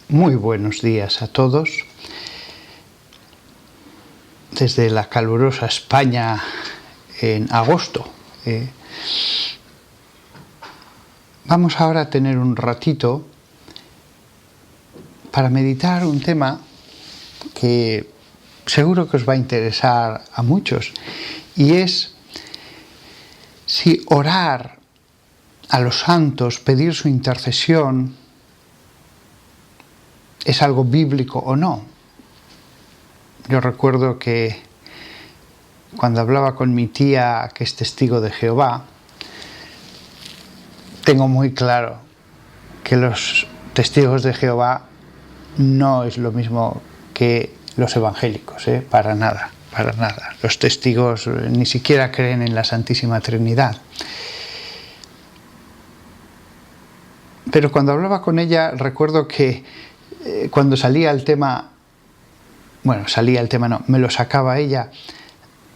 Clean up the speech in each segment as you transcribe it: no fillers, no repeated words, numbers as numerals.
Muy buenos días a todos. Desde la calurosa España en agosto. Vamos ahora a tener un ratito para meditar un tema que seguro que os va a interesar a muchos, y es si orar a los santos, pedir su intercesión, es algo bíblico o no. Yo recuerdo que cuando hablaba con mi tía, que es testigo de Jehová, tengo muy claro que los testigos de Jehová no es lo mismo que los evangélicos, para nada, para nada. Los testigos ni siquiera creen en la Santísima Trinidad. Pero cuando hablaba con ella, recuerdo que cuando salía el tema, me lo sacaba ella,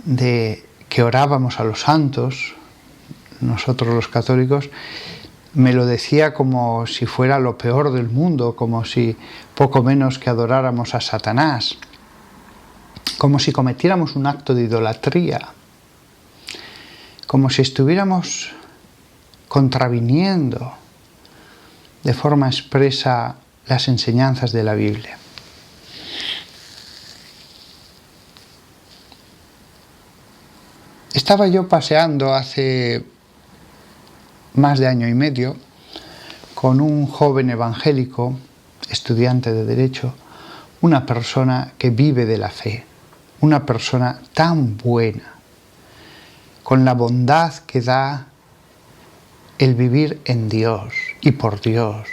de que orábamos a los santos, nosotros los católicos, me lo decía como si fuera lo peor del mundo, como si poco menos que adoráramos a Satanás, como si cometiéramos un acto de idolatría, como si estuviéramos contraviniendo de forma expresa las enseñanzas de la Biblia. Estaba yo paseando hace más de año y medio con un joven evangélico, estudiante de Derecho, una persona que vive de la fe, una persona tan buena, con la bondad que da el vivir en Dios y por Dios.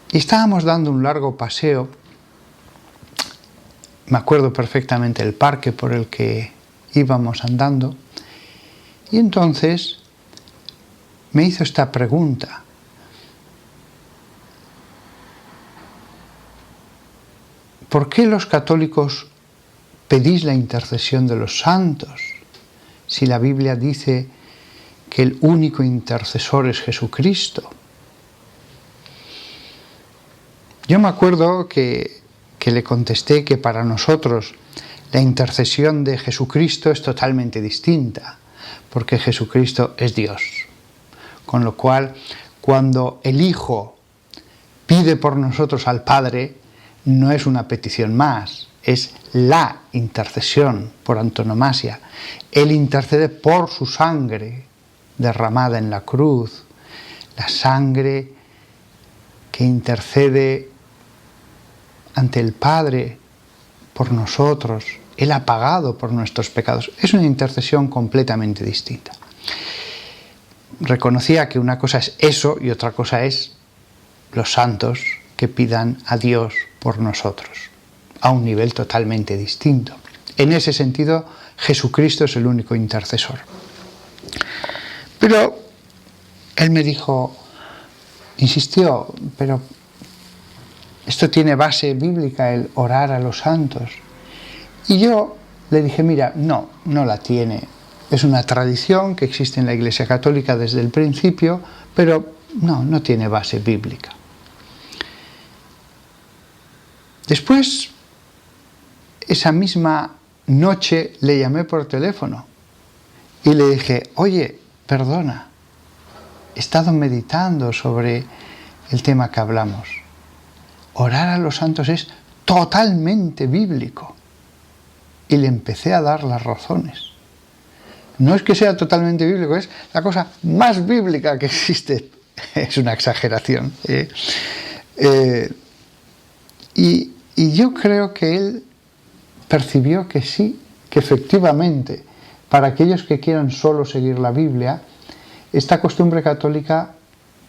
Y estábamos dando un largo paseo. Me acuerdo perfectamente el parque por el que íbamos andando. Y entonces me hizo esta pregunta. ¿Por qué los católicos pedís la intercesión de los santos si la Biblia dice que el único intercesor es Jesucristo? Yo me acuerdo que le contesté que para nosotros la intercesión de Jesucristo es totalmente distinta, porque Jesucristo es Dios. Con lo cual, cuando el Hijo pide por nosotros al Padre, no es una petición más, es la intercesión por antonomasia. Él intercede por su sangre derramada en la cruz, la sangre que intercede ante el Padre por nosotros. Él ha pagado por nuestros pecados. Es una intercesión completamente distinta. Reconocía que una cosa es eso y otra cosa es los santos que pidan a Dios por nosotros, a un nivel totalmente distinto. En ese sentido, Jesucristo es el único intercesor. Pero él me dijo, insistió, pero esto tiene base bíblica, el orar a los santos. Y yo le dije, mira, no la tiene. Es una tradición que existe en la Iglesia Católica desde el principio, pero no tiene base bíblica. Después, esa misma noche, le llamé por teléfono y le dije, oye, perdona, he estado meditando sobre el tema que hablamos. Orar a los santos es totalmente bíblico. Y le empecé a dar las razones. No es que sea totalmente bíblico, es la cosa más bíblica que existe. Es una exageración. Y yo creo que él percibió que sí, que efectivamente, para aquellos que quieran solo seguir la Biblia, esta costumbre católica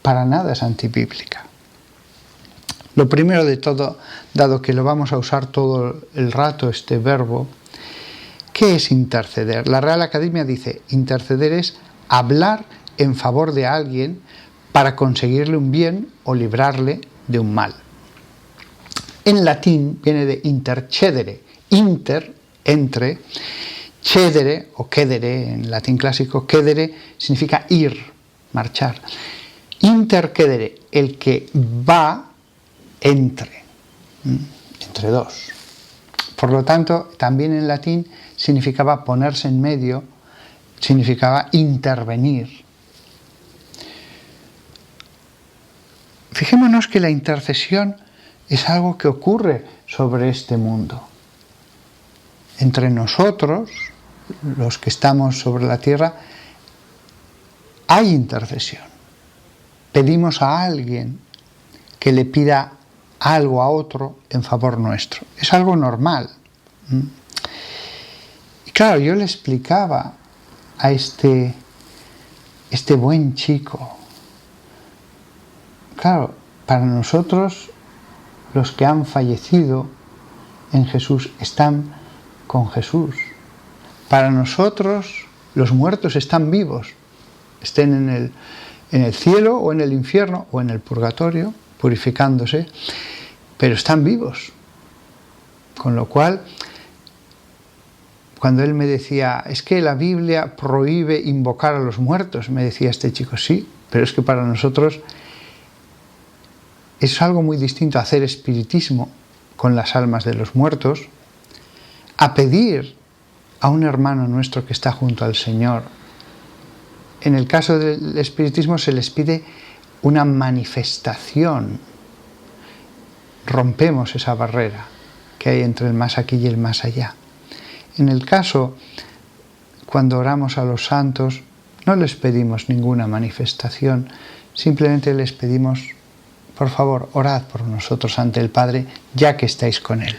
para nada es antibíblica. Lo primero de todo, dado que lo vamos a usar todo el rato, este verbo, ¿qué es interceder? La Real Academia dice, interceder es hablar en favor de alguien para conseguirle un bien o librarle de un mal. En latín viene de intercedere, inter, entre, cedere o cedere, en latín clásico, cedere significa ir, marchar. intercedere, el que va entre dos. Por lo tanto, también en latín significaba ponerse en medio, significaba intervenir. Fijémonos que la intercesión es algo que ocurre sobre este mundo. Entre nosotros, los que estamos sobre la tierra, hay intercesión. Pedimos a alguien que le pida algo a otro en favor nuestro. Es algo normal. Y claro, yo le explicaba a este buen chico, claro, para nosotros los que han fallecido en Jesús están con Jesús. Para nosotros los muertos están vivos, estén en el cielo o en el infierno o en el purgatorio, purificándose, pero están vivos. Con lo cual, cuando él me decía, es que la Biblia prohíbe invocar a los muertos, me decía este chico, sí, pero es que para nosotros es algo muy distinto hacer espiritismo con las almas de los muertos, a pedir a un hermano nuestro que está junto al Señor. En el caso del espiritismo se les pide una manifestación. Rompemos esa barrera que hay entre el más aquí y el más allá. En el caso, cuando oramos a los santos, no les pedimos ninguna manifestación, simplemente les pedimos, por favor, orad por nosotros ante el Padre, ya que estáis con Él.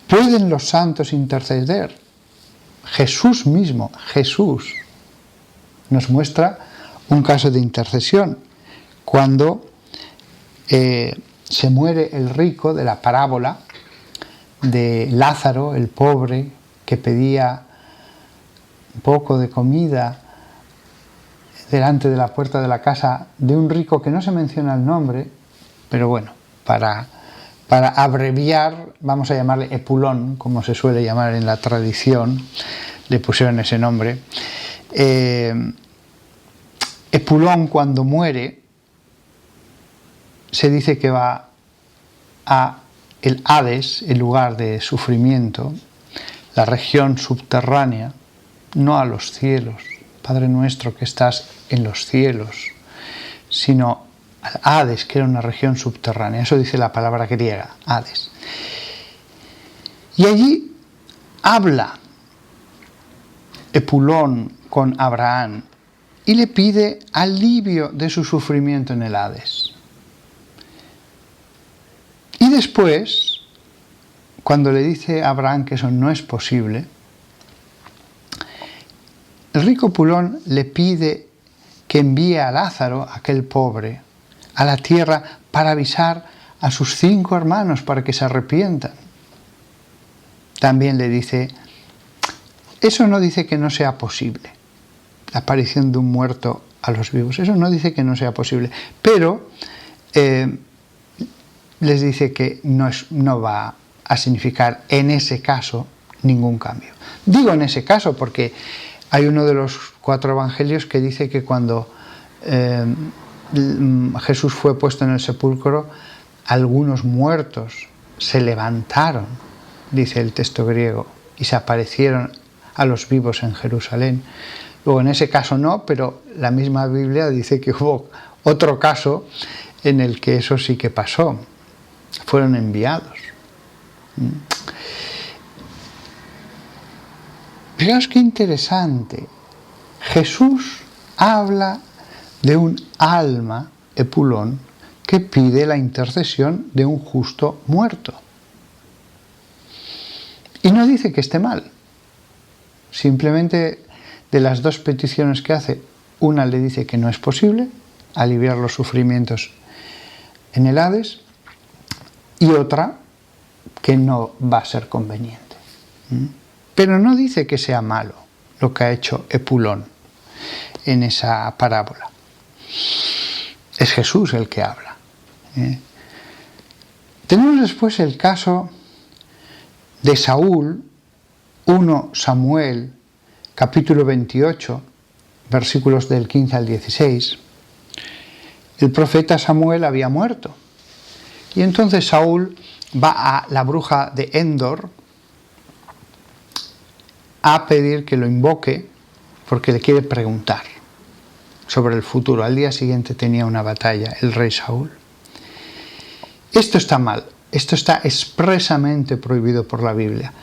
¿Pueden los santos interceder? Jesús mismo, Jesús, nos muestra un caso de intercesión. Cuando se muere el rico de la parábola de Lázaro, el pobre, que pedía un poco de comida delante de la puerta de la casa de un rico que no se menciona el nombre, pero bueno, para abreviar, vamos a llamarle Epulón, como se suele llamar en la tradición, le pusieron ese nombre. Epulón, cuando muere, se dice que va a el Hades, el lugar de sufrimiento, la región subterránea, no a los cielos, Padre nuestro que estás en los cielos, sino al Hades, que era una región subterránea. Eso dice la palabra griega, Hades. Y allí habla Epulón con Abraham y le pide alivio de su sufrimiento en el Hades. Y después, cuando le dice a Abraham que eso no es posible, el rico Epulón le pide que envíe a Lázaro, aquel pobre, a la tierra para avisar a sus 5 hermanos para que se arrepientan. También le dice, eso no dice que no sea posible, la aparición de un muerto a los vivos, eso no dice que no sea posible, pero les dice que no va a significar en ese caso ningún cambio. Digo en ese caso porque hay uno de los 4 evangelios que dice que cuando Jesús fue puesto en el sepulcro, algunos muertos se levantaron, dice el texto griego, y se aparecieron a los vivos en Jerusalén. Luego en ese caso no, pero la misma Biblia dice que hubo otro caso en el que eso sí que pasó. Fueron enviados. Fijaos qué interesante. Jesús habla de un alma, Epulón, que pide la intercesión de un justo muerto. Y no dice que esté mal. Simplemente de las 2 peticiones que hace, una le dice que no es posible aliviar los sufrimientos en el Hades, y otra que no va a ser conveniente. Pero no dice que sea malo lo que ha hecho Epulón en esa parábola. Es Jesús el que habla. Tenemos después el caso de Saúl, 1 Samuel, capítulo 28, versículos del 15 al 16, el profeta Samuel había muerto. Y entonces Saúl va a la bruja de Endor a pedir que lo invoque porque le quiere preguntar sobre el futuro. Al día siguiente tenía una batalla el rey Saúl. Esto está mal, esto está expresamente prohibido por la Biblia.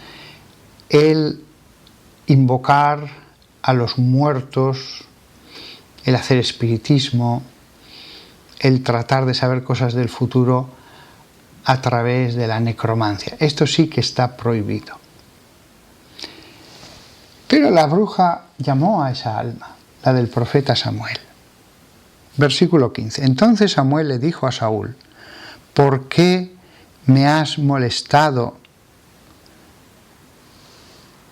El invocar a los muertos, el hacer espiritismo, el tratar de saber cosas del futuro a través de la necromancia. Esto sí que está prohibido. Pero la bruja llamó a esa alma, la del profeta Samuel. Versículo 15. Entonces Samuel le dijo a Saúl: ¿por qué me has molestado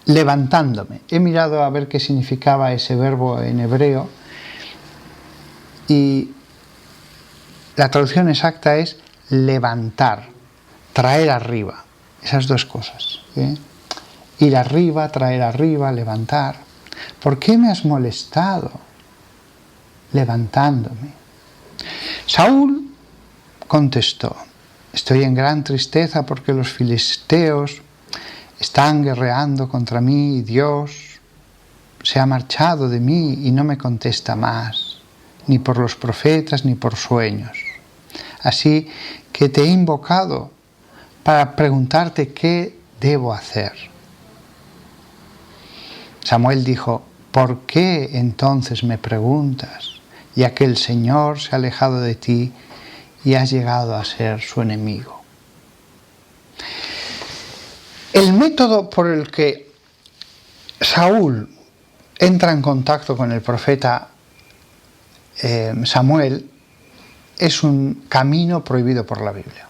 levantándome? He mirado a ver qué significaba ese verbo en hebreo y la traducción exacta es levantar, traer arriba, esas dos cosas, ¿eh? Ir arriba, traer arriba, levantar. ¿Por qué me has molestado levantándome? Saúl contestó: estoy en gran tristeza porque los filisteos están guerreando contra mí y Dios se ha marchado de mí y no me contesta más, ni por los profetas ni por sueños. Así que te he invocado para preguntarte qué debo hacer. Samuel dijo: ¿por qué entonces me preguntas, ya que el Señor se ha alejado de ti y has llegado a ser su enemigo? El método por el que Saúl entra en contacto con el profeta Samuel es un camino prohibido por la Biblia.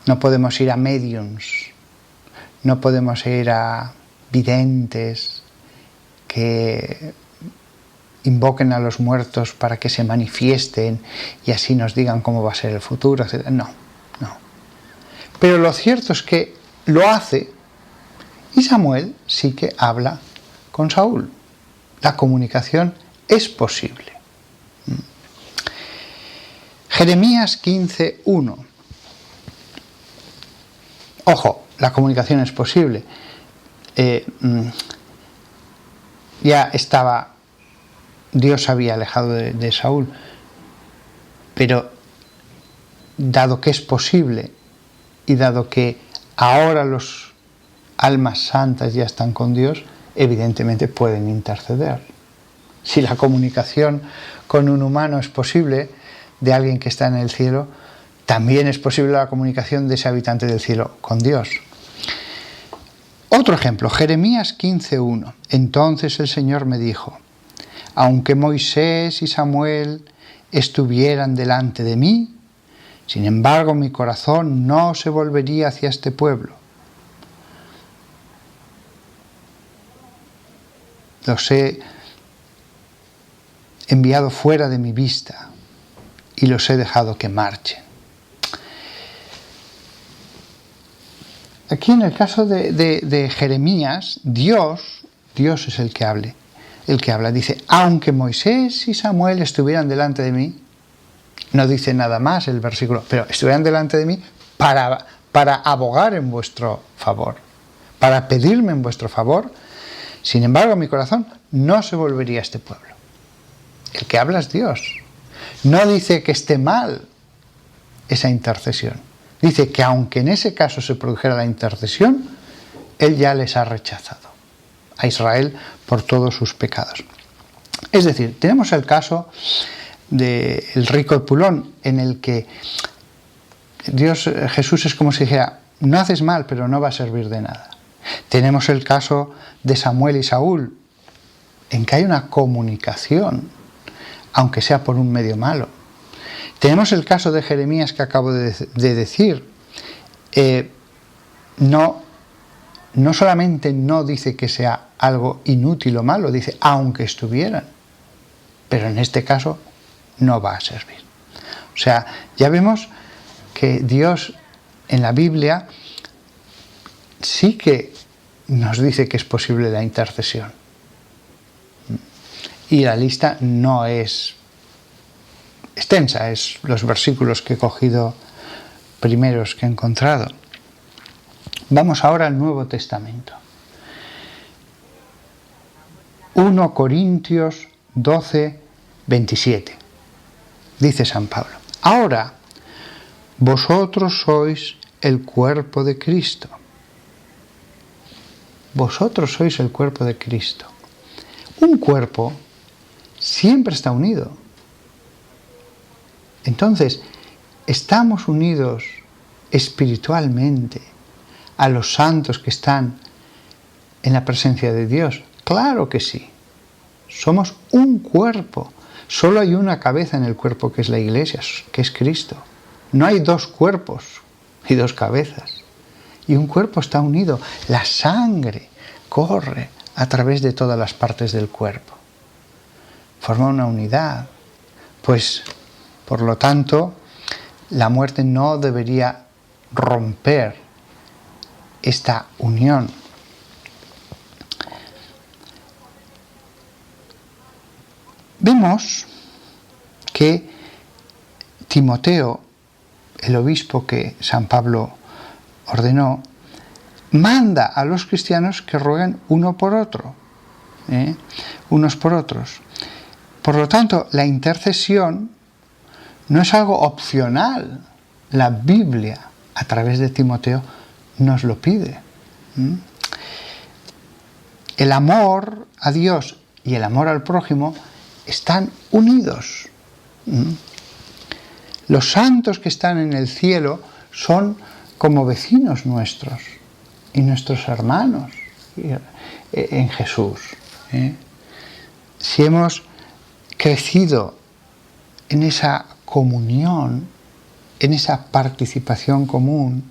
No podemos ir a mediums, no podemos ir a videntes que invoquen a los muertos para que se manifiesten y así nos digan cómo va a ser el futuro, etc. No. Pero lo cierto es que lo hace y Samuel sí que habla con Saúl. La comunicación es posible. Jeremías 15:1. Ojo, la comunicación es posible. Ya estaba, Dios había alejado de Saúl, pero dado que es posible y dado que ahora los almas santas ya están con Dios, evidentemente pueden interceder. Si la comunicación con un humano es posible, de alguien que está en el cielo, también es posible la comunicación de ese habitante del cielo con Dios. Otro ejemplo, Jeremías 15:1. Entonces el Señor me dijo: aunque Moisés y Samuel estuvieran delante de mí, sin embargo mi corazón no se volvería hacia este pueblo. Los he enviado fuera de mi vista y los he dejado que marchen. Aquí en el caso de Jeremías, Dios es el que habla. Dice: aunque Moisés y Samuel estuvieran delante de mí, no dice nada más el versículo, pero estuvieran delante de mí para abogar en vuestro favor, para pedirme en vuestro favor, sin embargo mi corazón no se volvería a este pueblo. El que habla es Dios. No dice que esté mal esa intercesión. Dice que aunque en ese caso se produjera la intercesión, Él ya les ha rechazado a Israel por todos sus pecados. Es decir, tenemos el caso del rico Epulón, en el que Jesús es como si dijera: no haces mal, pero no va a servir de nada. Tenemos el caso de Samuel y Saúl, en que hay una comunicación, aunque sea por un medio malo. Tenemos el caso de Jeremías que acabo de decir. No solamente no dice que sea algo inútil o malo, dice aunque estuvieran, pero en este caso no va a servir. O sea, ya vemos que Dios en la Biblia sí que nos dice que es posible la intercesión. Y la lista no es extensa, es los versículos que he cogido primeros que he encontrado. Vamos ahora al Nuevo Testamento. 1 Corintios 12, 27. Dice San Pablo: ahora vosotros sois el cuerpo de Cristo. Vosotros sois el cuerpo de Cristo. Un cuerpo siempre está unido. Entonces, ¿estamos unidos espiritualmente a los santos que están en la presencia de Dios? Claro que sí. Somos un cuerpo. Solo hay una cabeza en el cuerpo, que es la Iglesia, que es Cristo. No hay dos cuerpos y dos cabezas. Y un cuerpo está unido. La sangre corre a través de todas las partes del cuerpo. Forma una unidad. Pues, por lo tanto, la muerte no debería romper esta unión. Vemos que Timoteo, el obispo que San Pablo ordenó, manda a los cristianos que rueguen uno por otro, unos por otros. Por lo tanto, la intercesión no es algo opcional. La Biblia, a través de Timoteo, nos lo pide. El amor a Dios y el amor al prójimo están unidos. Los santos que están en el cielo son como vecinos nuestros y nuestros hermanos en Jesús. Si hemos crecido en esa comunión, en esa participación común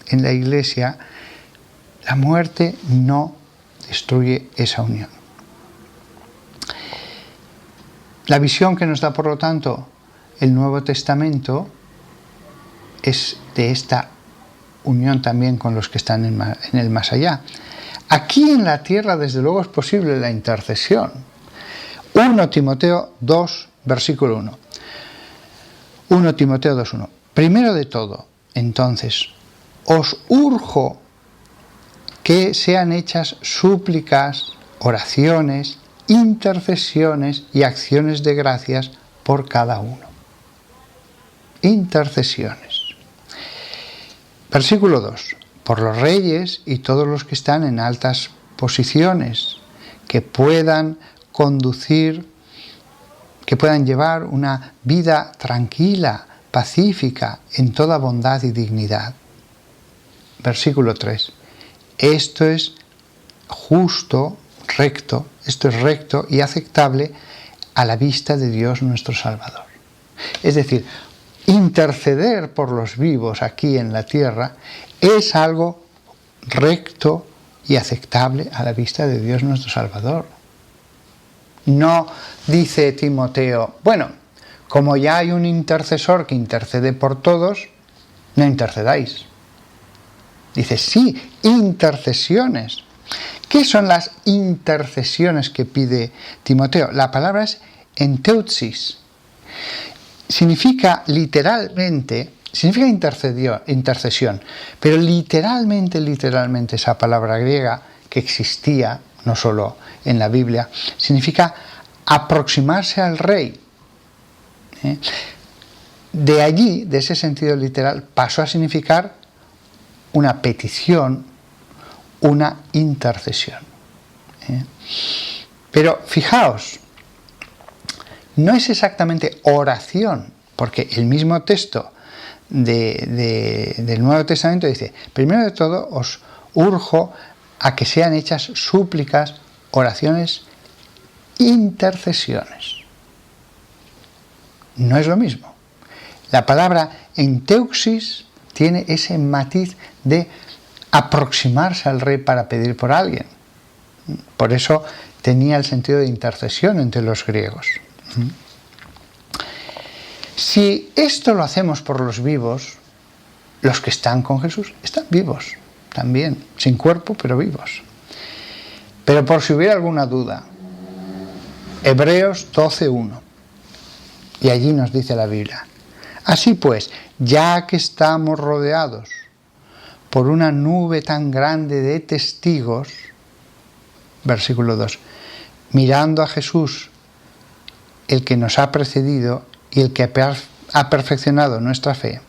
en la Iglesia, la muerte no destruye esa unión. La visión que nos da, por lo tanto, el Nuevo Testamento es de esta unión también con los que están en el más allá. Aquí en la tierra, desde luego, es posible la intercesión. 1 Timoteo 2, versículo 1. 1 Timoteo 2, 1. Primero de todo, entonces, os urjo que sean hechas súplicas, oraciones, intercesiones y acciones de gracias por cada uno. Intercesiones. Versículo 2. Por los reyes y todos los que están en altas posiciones, que puedan llevar una vida tranquila, pacífica, en toda bondad y dignidad. Versículo 3. Esto es justo, recto, esto es recto y aceptable a la vista de Dios nuestro Salvador. Es decir, interceder por los vivos aquí en la tierra es algo recto y aceptable a la vista de Dios nuestro Salvador. No dice Timoteo, bueno, como ya hay un intercesor que intercede por todos, no intercedáis. Dice, sí, intercesiones. ¿Qué son las intercesiones que pide Timoteo? La palabra es enteutsis. Significa intercesión, pero literalmente esa palabra griega que existía, no solo en la Biblia, significa aproximarse al rey. De allí, de ese sentido literal, pasó a significar una petición, una intercesión. Pero fijaos, no es exactamente oración, porque el mismo texto del Nuevo Testamento dice, primero de todo os urjo a que sean hechas súplicas, oraciones, intercesiones. No es lo mismo. La palabra enteuxis tiene ese matiz de aproximarse al rey para pedir por alguien. Por eso tenía el sentido de intercesión entre los griegos. Si esto lo hacemos por los vivos, los que están con Jesús están vivos también, sin cuerpo, pero vivos. Pero por si hubiera alguna duda, Hebreos 12:1. Y allí nos dice la Biblia: así pues, ya que estamos rodeados por una nube tan grande de testigos, versículo 2, mirando a Jesús, el que nos ha precedido y el que ha perfeccionado nuestra fe,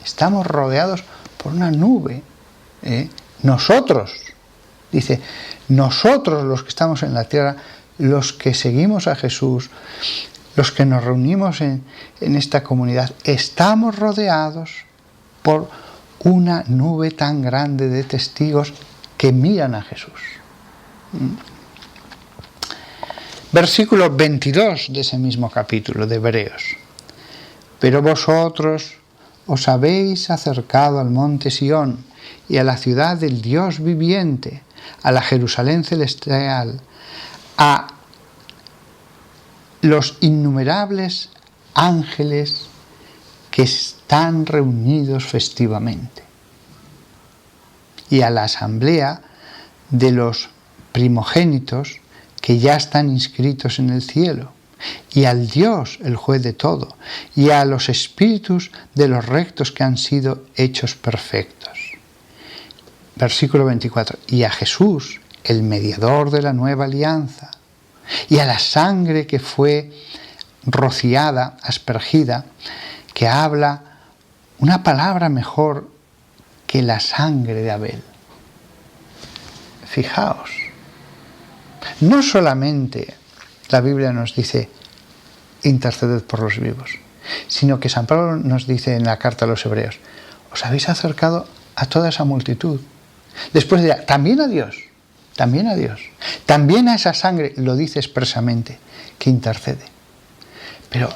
estamos rodeados por una nube. Nosotros, dice, nosotros los que estamos en la tierra, los que seguimos a Jesús, los que nos reunimos en esta comunidad, estamos rodeados por una nube tan grande de testigos que miran a Jesús. Versículo 22 de ese mismo capítulo de Hebreos. Pero vosotros os habéis acercado al monte Sión y a la ciudad del Dios viviente, a la Jerusalén celestial, a los innumerables ángeles que están reunidos festivamente, y a la asamblea de los primogénitos que ya están inscritos en el cielo, y al Dios, el juez de todo, y a los espíritus de los rectos que han sido hechos perfectos. Versículo 24. Y a Jesús, el mediador de la nueva alianza, y a la sangre que fue rociada, aspergida, que habla una palabra mejor que la sangre de Abel. Fijaos, no solamente la Biblia nos dice interceded por los vivos, sino que San Pablo nos dice en la carta a los Hebreos: os habéis acercado a toda esa multitud. Después dirá, también a Dios, también a esa sangre, lo dice expresamente, que intercede. Pero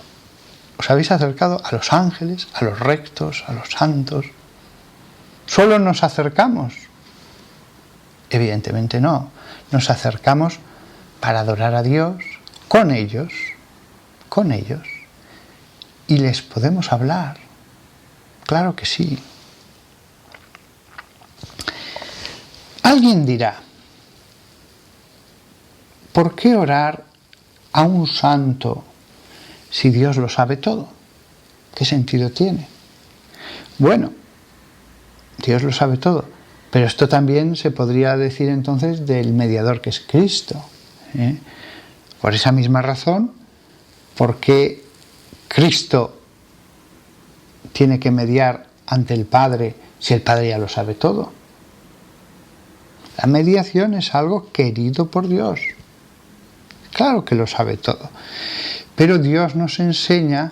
os habéis acercado a los ángeles, a los rectos, a los santos. ¿Solo nos acercamos? Evidentemente no. Nos acercamos para adorar a Dios con ellos, y les podemos hablar. Claro que sí. Alguien dirá, ¿por qué orar a un santo si Dios lo sabe todo? ¿Qué sentido tiene? Bueno, Dios lo sabe todo, pero esto también se podría decir entonces del mediador que es Cristo. Por esa misma razón, ¿por qué Cristo tiene que mediar ante el Padre si el Padre ya lo sabe todo? La mediación es algo querido por Dios. Claro que lo sabe todo. Pero Dios nos enseña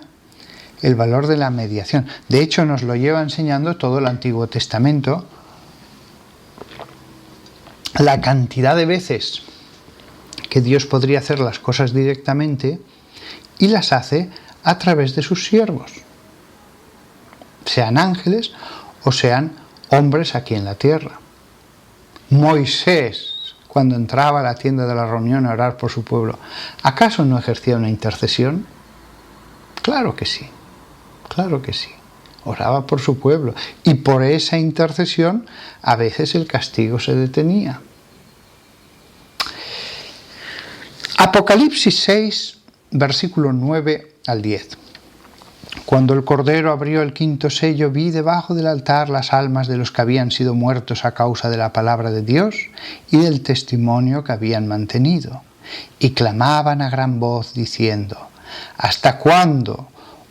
el valor de la mediación. De hecho, nos lo lleva enseñando todo el Antiguo Testamento. La cantidad de veces que Dios podría hacer las cosas directamente y las hace a través de sus siervos, sean ángeles o sean hombres aquí en la tierra. Moisés, cuando entraba a la tienda de la reunión a orar por su pueblo, ¿acaso no ejercía una intercesión? Claro que sí, oraba por su pueblo, y por esa intercesión a veces el castigo se detenía. Apocalipsis 6, versículo 9 al 10. Cuando el Cordero abrió el quinto sello, vi debajo del altar las almas de los que habían sido muertos a causa de la palabra de Dios y del testimonio que habían mantenido, y clamaban a gran voz diciendo: ¿hasta cuándo,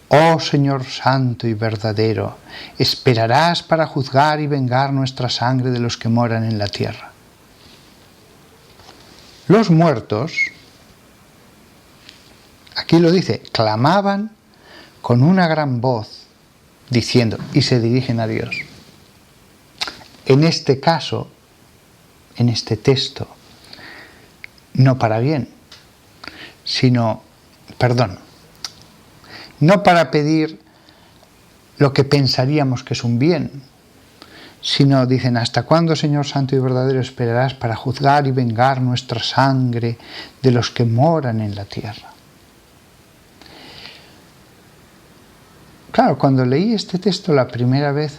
oh Señor santo y verdadero, esperarás para juzgar y vengar nuestra sangre de los que moran en la tierra? Los muertos, aquí lo dice, clamaban con una gran voz, diciendo, y se dirigen a Dios. En este caso, en este texto, no para bien, sino, no para pedir lo que pensaríamos que es un bien, sino dicen: ¿hasta cuándo, Señor santo y verdadero, esperarás para juzgar y vengar nuestra sangre de los que moran en la tierra? Claro, cuando leí este texto la primera vez,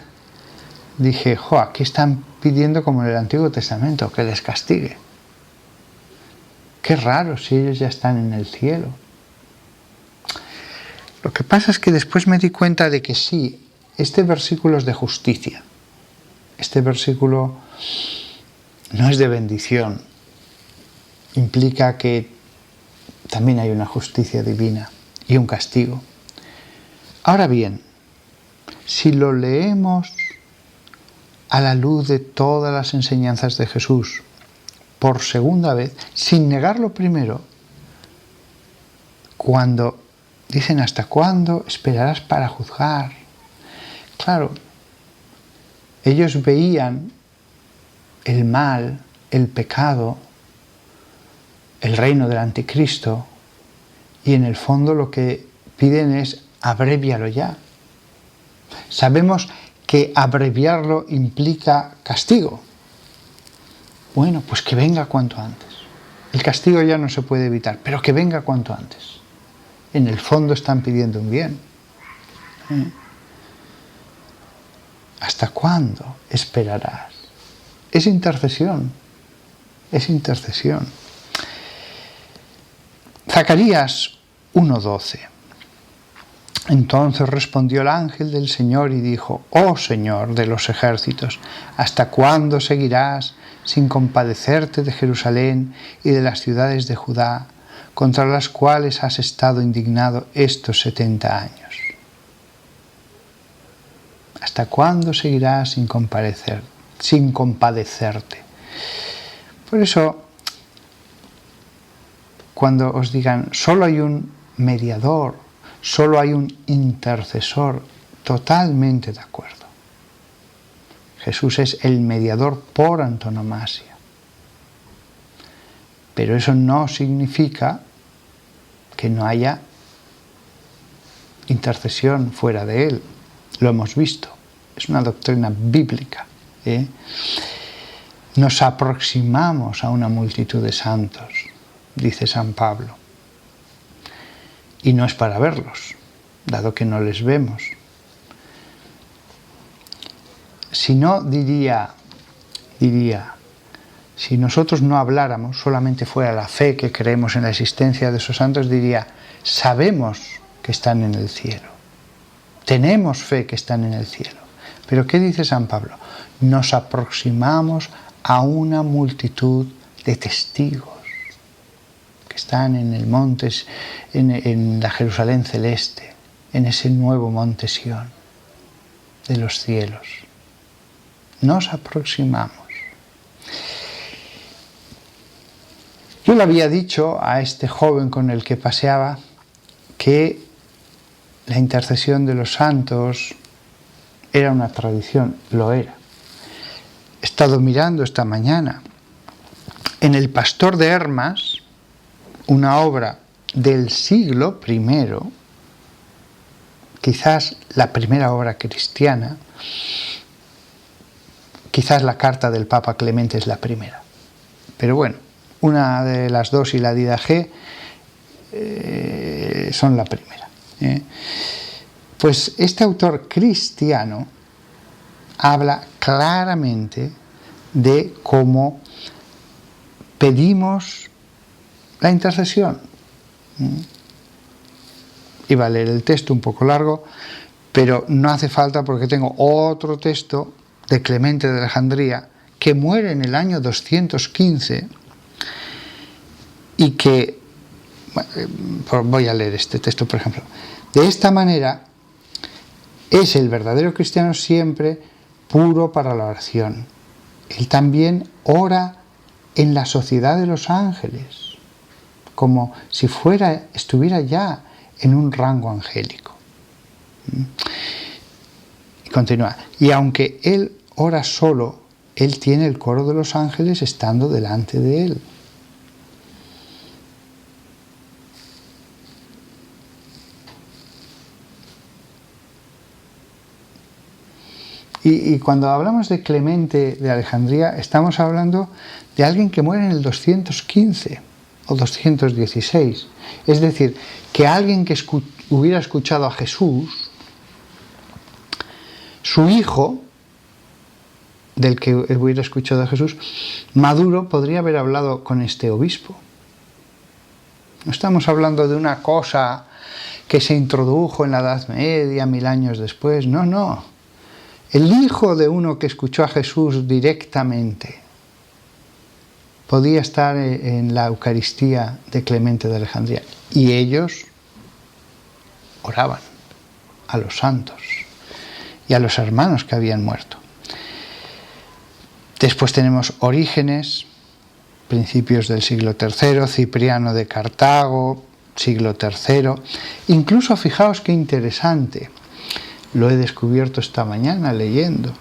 dije: aquí están pidiendo como en el Antiguo Testamento, que les castigue. Qué raro si ellos ya están en el cielo. Lo que pasa es que después me di cuenta de que sí, este versículo es de justicia. Este versículo no es de bendición. Implica que también hay una justicia divina y un castigo. Ahora bien, si lo leemos a la luz de todas las enseñanzas de Jesús, por segunda vez, sin negarlo primero, cuando dicen ¿hasta cuándo esperarás para juzgar? Claro, ellos veían el mal, el pecado, el reino del anticristo, y en el fondo lo que piden es abrévialo ya. Sabemos que abreviarlo implica castigo. Bueno, pues que venga cuanto antes. El castigo ya no se puede evitar, pero que venga cuanto antes. En el fondo están pidiendo un bien. ¿Hasta cuándo esperarás? Es intercesión. Es intercesión. Zacarías 1:12. Entonces respondió el ángel del Señor y dijo: Oh Señor de los ejércitos, ¿hasta cuándo seguirás sin compadecerte de Jerusalén y de las ciudades de Judá, contra las cuales has estado indignado estos 70 años? ¿Hasta cuándo seguirás sin compadecerte? Por eso, cuando os digan solo hay un mediador, solo hay un intercesor, totalmente de acuerdo. Jesús es el mediador por antonomasia. Pero eso no significa que no haya intercesión fuera de él. Lo hemos visto. Es una doctrina bíblica. Nos aproximamos a una multitud de santos, dice San Pablo. Y no es para verlos, dado que no les vemos. Si no, diría, si nosotros no habláramos, solamente fuera la fe que creemos en la existencia de esos santos, diría, sabemos que están en el cielo, tenemos fe que están en el cielo. Pero ¿qué dice San Pablo? Nos aproximamos a una multitud de testigos que están en el monte, en la Jerusalén celeste, en ese nuevo monte Sión de los cielos. Nos aproximamos. Yo le había dicho a este joven con el que paseaba que la intercesión de los santos era una tradición, lo era. He estado mirando esta mañana en El Pastor de Hermas, una obra del siglo I, quizás la primera obra cristiana, quizás la carta del Papa Clemente es la primera, pero bueno, una de las dos y la Didache son la primera. Pues este autor cristiano habla claramente de cómo pedimos la intercesión. Iba a leer el texto un poco largo, pero no hace falta porque tengo otro texto de Clemente de Alejandría que muere en el año 215 y que, voy a leer este texto por ejemplo. De esta manera es el verdadero cristiano siempre puro para la oración. Él también ora en la sociedad de los ángeles, como si estuviera ya en un rango angélico. Y continúa. Y aunque él ora solo, él tiene el coro de los ángeles estando delante de él. Y cuando hablamos de Clemente de Alejandría, estamos hablando de alguien que muere en el 215 o 216. Es decir, que alguien que hubiera escuchado a Jesús, su hijo, del que hubiera escuchado a Jesús, Maduro, podría haber hablado con este obispo. No estamos hablando de una cosa que se introdujo en la Edad Media, 1000 años después. No, no. El hijo de uno que escuchó a Jesús directamente podía estar en la Eucaristía de Clemente de Alejandría. Y ellos oraban a los santos y a los hermanos que habían muerto. Después tenemos Orígenes, principios del siglo III, Cipriano de Cartago, siglo III. Incluso, fijaos qué interesante, lo he descubierto esta mañana leyendo.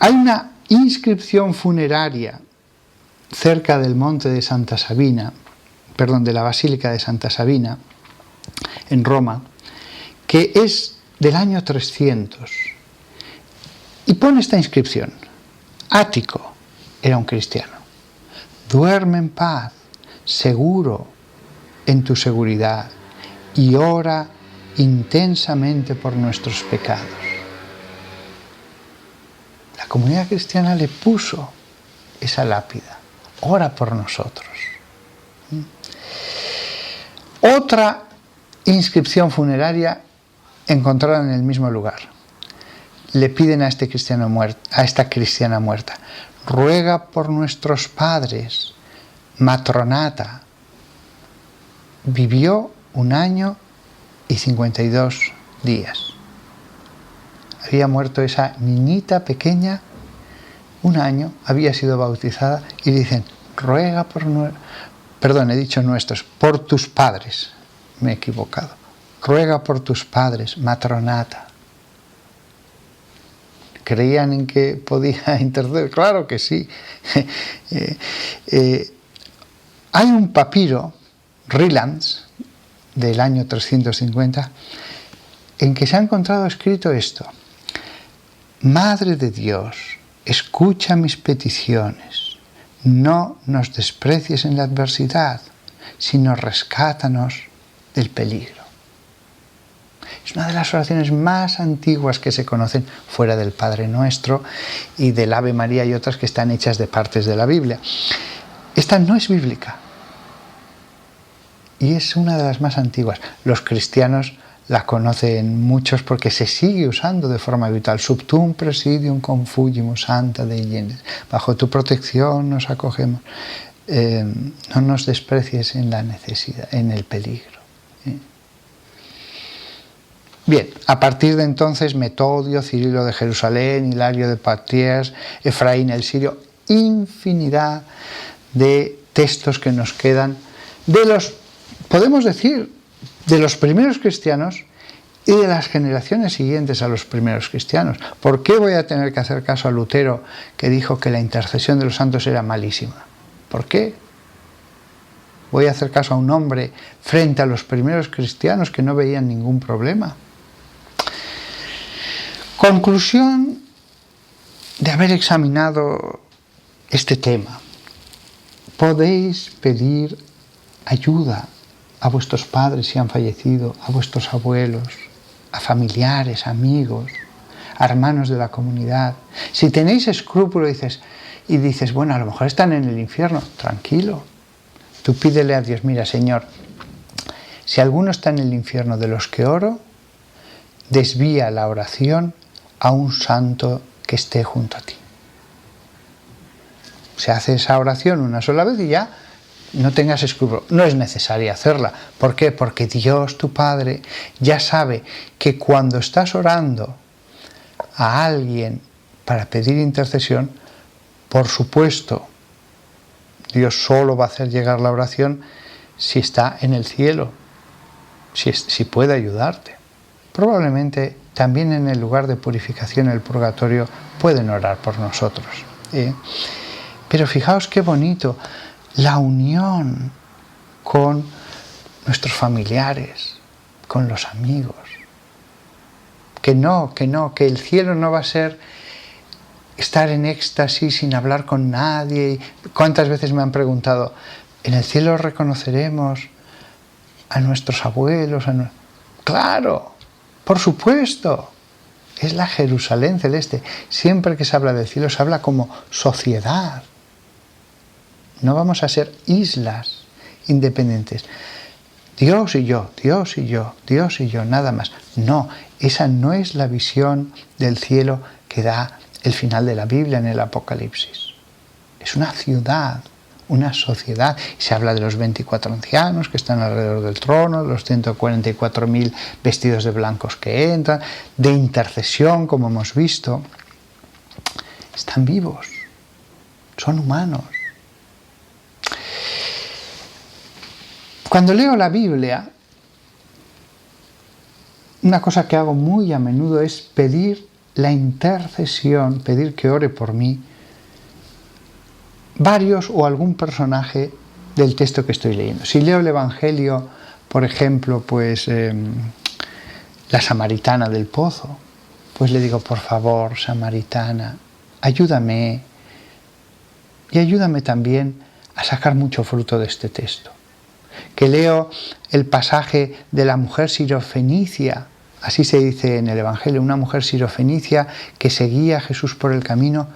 Hay una inscripción funeraria cerca del monte de Santa Sabina, de la Basílica de Santa Sabina, en Roma, que es del año 300. Y pone esta inscripción: Ático era un cristiano. Duerme en paz, seguro en tu seguridad, y ora intensamente por nuestros pecados. La comunidad cristiana le puso esa lápida: ora por nosotros. Otra inscripción funeraria encontrada en el mismo lugar. Le piden a esta cristiana muerta: ruega por nuestros padres, Matronata. Vivió 1 año y 52 días. Había muerto esa niñita pequeña, 1 año, había sido bautizada, y dicen: ruega por por tus padres. Me he equivocado. Ruega por tus padres, Matronata. ¿Creían en que podía interceder? Claro que sí. Hay un papiro, Rylands, del año 350, en que se ha encontrado escrito esto: Madre de Dios, escucha mis peticiones, no nos desprecies en la adversidad, sino rescátanos del peligro. Es una de las oraciones más antiguas que se conocen fuera del Padre Nuestro y del Ave María y otras que están hechas de partes de la Biblia. Esta no es bíblica y es una de las más antiguas. Los cristianos la conocen muchos porque se sigue usando de forma habitual. Subtum presidium confugimus, Santa Dei Generis. Bajo tu protección nos acogemos. No nos desprecies en la necesidad, en el peligro. Bien, a partir de entonces Metodio, Cirilo de Jerusalén, Hilario de Poitiers, Efraín el Sirio, infinidad de textos que nos quedan podemos decir, de los primeros cristianos y de las generaciones siguientes a los primeros cristianos. ¿Por qué voy a tener que hacer caso a Lutero, que dijo que la intercesión de los santos era malísima? ¿Por qué voy a hacer caso a un hombre frente a los primeros cristianos que no veían ningún problema? Conclusión de haber examinado este tema: podéis pedir ayuda a vuestros padres si han fallecido, a vuestros abuelos, a familiares, amigos, a hermanos de la comunidad. Si tenéis escrúpulo y dices, bueno, a lo mejor están en el infierno, tranquilo. Tú pídele a Dios: mira, Señor, si alguno está en el infierno de los que oro, desvía la oración a un santo que esté junto a ti. Se hace esa oración una sola vez y ya no tengas escrúpulo. No es necesaria hacerla. ¿Por qué? Porque Dios, tu Padre, ya sabe que cuando estás orando a alguien para pedir intercesión, por supuesto, Dios solo va a hacer llegar la oración si está en el cielo, si puede ayudarte. Probablemente también en el lugar de purificación, el purgatorio, pueden orar por nosotros. Pero fijaos qué bonito, la unión con nuestros familiares, con los amigos. Que el cielo no va a ser estar en éxtasis sin hablar con nadie. ¿Cuántas veces me han preguntado, en el cielo reconoceremos a nuestros abuelos? Claro, por supuesto, es la Jerusalén celeste. Siempre que se habla del cielo se habla como sociedad. No vamos a ser islas independientes. Dios y yo, Dios y yo, Dios y yo, nada más. No, esa no es la visión del cielo que da el final de la Biblia en el Apocalipsis. Es una ciudad, una sociedad. Se habla de los 24 ancianos que están alrededor del trono, de los 144.000 vestidos de blancos que entran, de intercesión, como hemos visto. Están vivos, son humanos. Cuando leo la Biblia, una cosa que hago muy a menudo es pedir la intercesión, pedir que ore por mí varios o algún personaje del texto que estoy leyendo. Si leo el Evangelio, por ejemplo, pues la samaritana del pozo, pues le digo, por favor, samaritana, ayúdame y ayúdame también a sacar mucho fruto de este texto. Que leo el pasaje de la mujer sirofenicia, así se dice en el Evangelio, una mujer sirofenicia que seguía a Jesús por el camino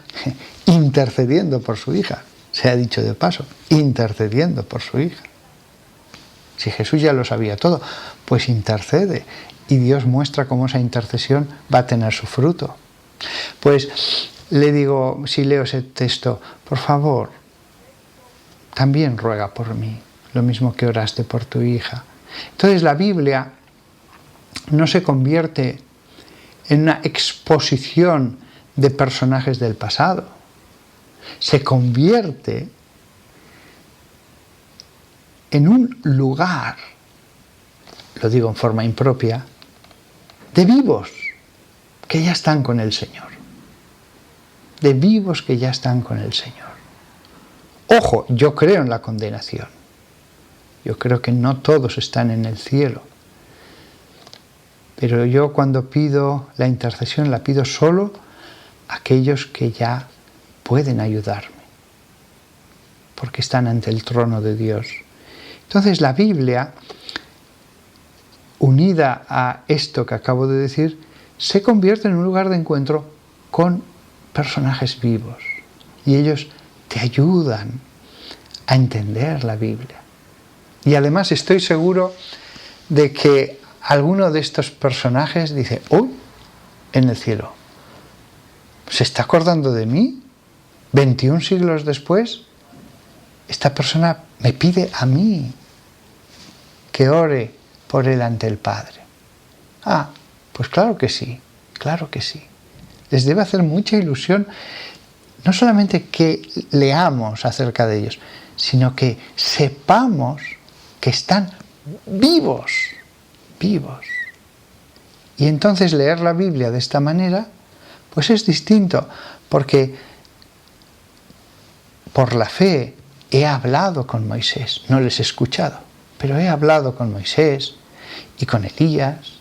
intercediendo por su hija, se ha dicho de paso, intercediendo por su hija. Si Jesús ya lo sabía todo, pues intercede y Dios muestra cómo esa intercesión va a tener su fruto. Pues le digo, si leo ese texto, por favor, también ruega por mí, lo mismo que oraste por tu hija. Entonces la Biblia no se convierte en una exposición de personajes del pasado, se convierte en un lugar, lo digo en forma impropia, de vivos que ya están con el Señor. De vivos que ya están con el Señor. Ojo, yo creo en la condenación. Yo creo que no todos están en el cielo. Pero yo cuando pido la intercesión la pido solo a aquellos que ya pueden ayudarme. Porque están ante el trono de Dios. Entonces la Biblia, unida a esto que acabo de decir, se convierte en un lugar de encuentro con personajes vivos. Y ellos te ayudan a entender la Biblia. Y además estoy seguro de que alguno de estos personajes dice, ¡uy! En el cielo, ¿se está acordando de mí? 21 siglos después, esta persona me pide a mí que ore por él ante el Padre. Ah, pues claro que sí, claro que sí. Les debe hacer mucha ilusión, no solamente que leamos acerca de ellos, sino que sepamos que están vivos, vivos. Y entonces leer la Biblia de esta manera, pues es distinto, porque por la fe he hablado con Moisés, no les he escuchado, pero he hablado con Moisés y con Elías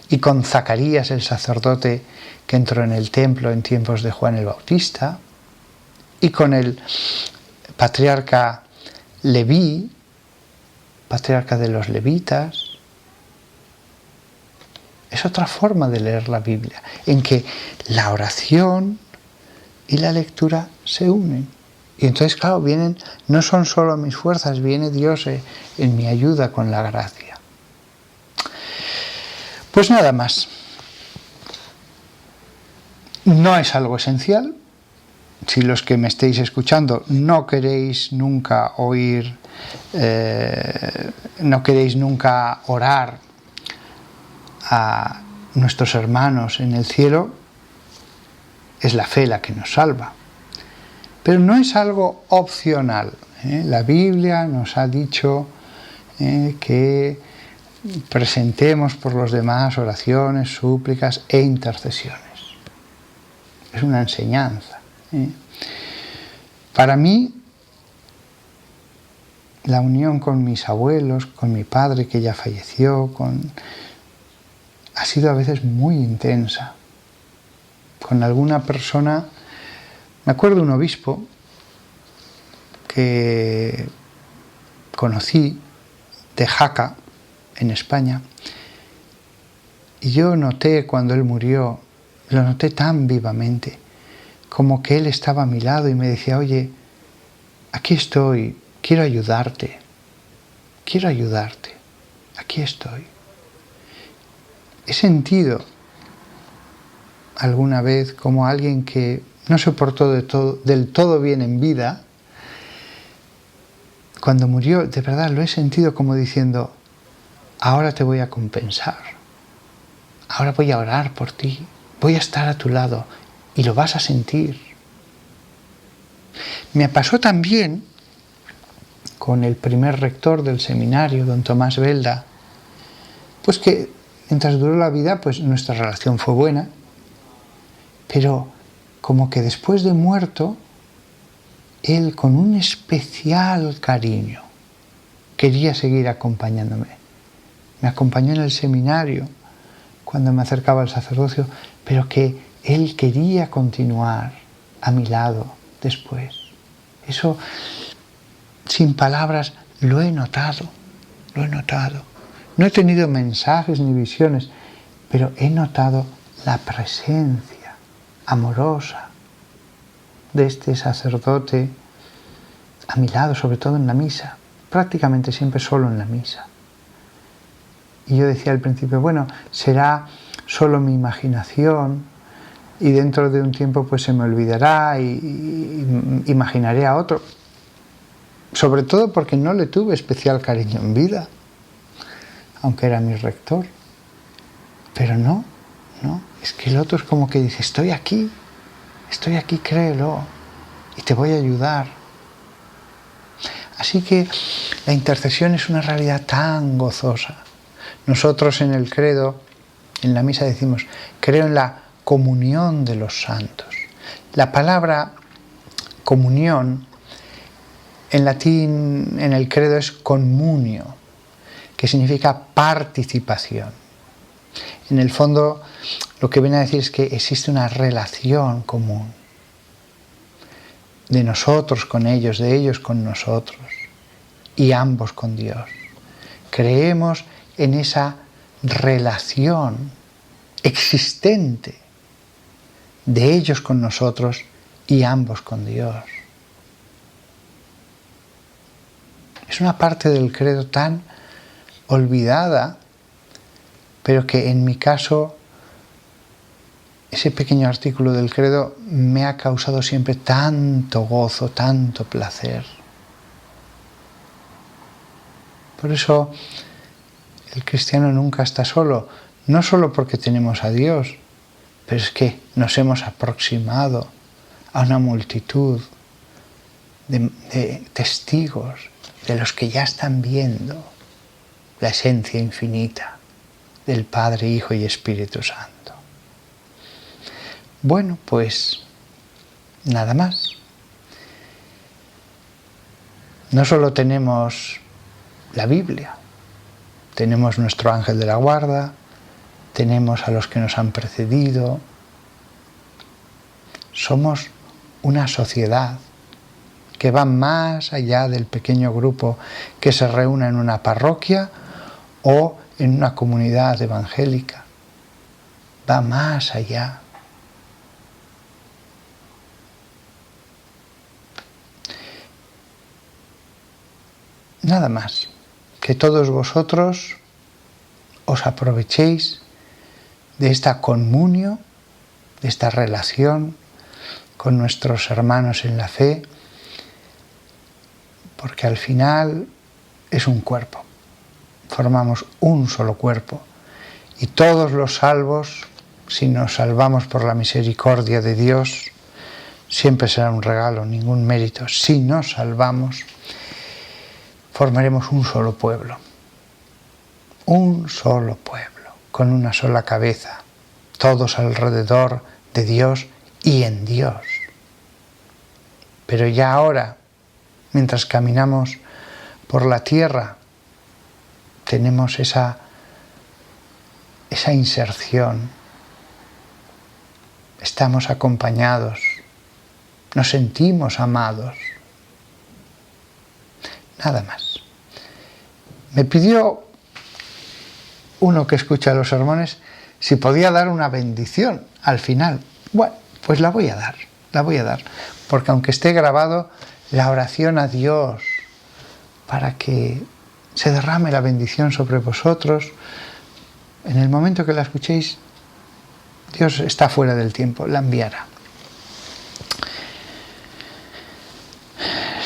y con Zacarías el sacerdote que entró en el templo en tiempos de Juan el Bautista y con el patriarca Leví, patriarca de los levitas. Es otra forma de leer la Biblia, en que la oración y la lectura se unen. Y entonces, claro, no son solo mis fuerzas, viene Dios en mi ayuda con la gracia. Pues nada más. No es algo esencial. Si los que me estéis escuchando no queréis nunca oír, no queréis nunca orar a nuestros hermanos en el cielo, es la fe la que nos salva. Pero no es algo opcional. La Biblia nos ha dicho que presentemos por los demás oraciones, súplicas e intercesiones. Es una enseñanza. Para mí, la unión con mis abuelos, con mi padre que ya falleció, ha sido a veces muy intensa. Con alguna persona, me acuerdo de un obispo que conocí de Jaca, en España, y yo noté cuando él murió, lo noté tan vivamente, como que él estaba a mi lado y me decía, oye, aquí estoy, quiero ayudarte, quiero ayudarte, aquí estoy. He sentido alguna vez como alguien que no se portó del todo bien en vida, cuando murió, de verdad lo he sentido como diciendo, ahora te voy a compensar, ahora voy a orar por ti, voy a estar a tu lado y lo vas a sentir. Me pasó también con el primer rector del seminario, don Tomás Belda, pues que mientras duró la vida, pues nuestra relación fue buena, pero como que después de muerto, él con un especial cariño quería seguir acompañándome. Me acompañó en el seminario cuando me acercaba al sacerdocio, pero que él quería continuar a mi lado después. Eso, sin palabras, lo he notado. No he tenido mensajes ni visiones, pero he notado la presencia amorosa de este sacerdote a mi lado, sobre todo en la misa, prácticamente siempre solo en la misa. Y yo decía al principio, bueno, será solo mi imaginación y dentro de un tiempo pues se me olvidará y imaginaré a otro. Sobre todo porque no le tuve especial cariño en vida, aunque era mi rector. Pero no, es que el otro es como que dice, estoy aquí, créelo, y te voy a ayudar. Así que la intercesión es una realidad tan gozosa. Nosotros en el credo, en la misa decimos, creo en la comunión de los santos. La palabra comunión en latín, en el credo, es communio, que significa participación. En el fondo, lo que viene a decir es que existe una relación común de nosotros con ellos, de ellos con nosotros, y ambos con Dios. Creemos en esa relación existente de ellos con nosotros y ambos con Dios. Es una parte del credo tan olvidada, pero que en mi caso, ese pequeño artículo del credo me ha causado siempre tanto gozo, tanto placer. Por eso el cristiano nunca está solo, no solo porque tenemos a Dios, pero es que nos hemos aproximado a una multitud de testigos, de los que ya están viendo la esencia infinita del Padre, Hijo y Espíritu Santo. Bueno, pues nada más. No solo tenemos la Biblia, tenemos nuestro ángel de la guarda, tenemos a los que nos han precedido. Somos una sociedad que va más allá del pequeño grupo que se reúne en una parroquia o en una comunidad evangélica. Va más allá. Nada más. Que todos vosotros os aprovechéis de esta comunio, de esta relación con nuestros hermanos en la fe, porque al final es un cuerpo, formamos un solo cuerpo, y todos los salvos, si nos salvamos por la misericordia de Dios, siempre será un regalo, ningún mérito. Si nos salvamos, formaremos un solo pueblo, con una sola cabeza, todos alrededor de Dios y en Dios. Pero ya ahora, mientras caminamos por la tierra, tenemos esa inserción. Estamos acompañados, nos sentimos amados. Nada más. Me pidió uno que escucha los sermones si podía dar una bendición al final. Bueno, pues la voy a dar, porque aunque esté grabado, la oración a Dios para que se derrame la bendición sobre vosotros. En el momento que la escuchéis, Dios está fuera del tiempo, la enviará.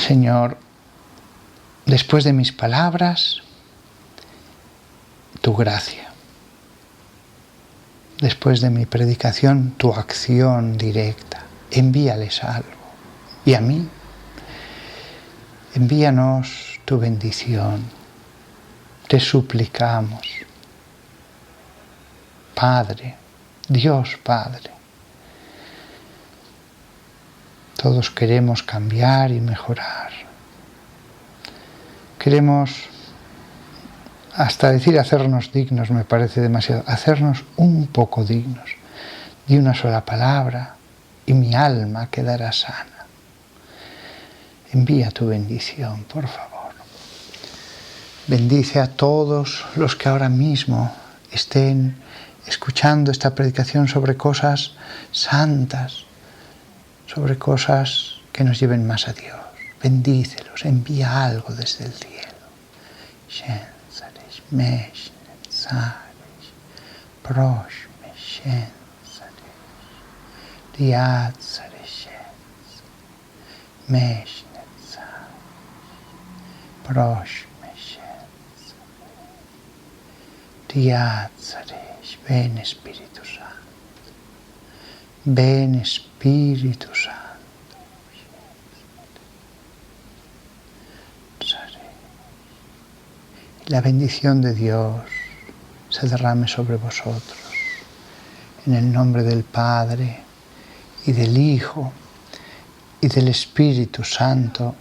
Señor, después de mis palabras, tu gracia. Después de mi predicación, tu acción directa. Envíales algo. Y a mí, envíanos tu bendición. Te suplicamos. Padre, Dios Padre. Todos queremos cambiar y mejorar. Queremos, hasta decir hacernos dignos me parece demasiado, hacernos un poco dignos de una sola palabra y mi alma quedará sana. Envía tu bendición, por favor. Bendice a todos los que ahora mismo estén escuchando esta predicación sobre cosas santas, sobre cosas que nos lleven más a Dios. Bendícelos, envía algo desde el cielo. Shensares, meshnesares, proshme, shensares, diatsares, shensares, meshnesares, proshme, shensares, diatsares. Ven Espíritu Santo, ven Espíritu Santo. La bendición de Dios se derrame sobre vosotros, en el nombre del Padre, y del Hijo, y del Espíritu Santo.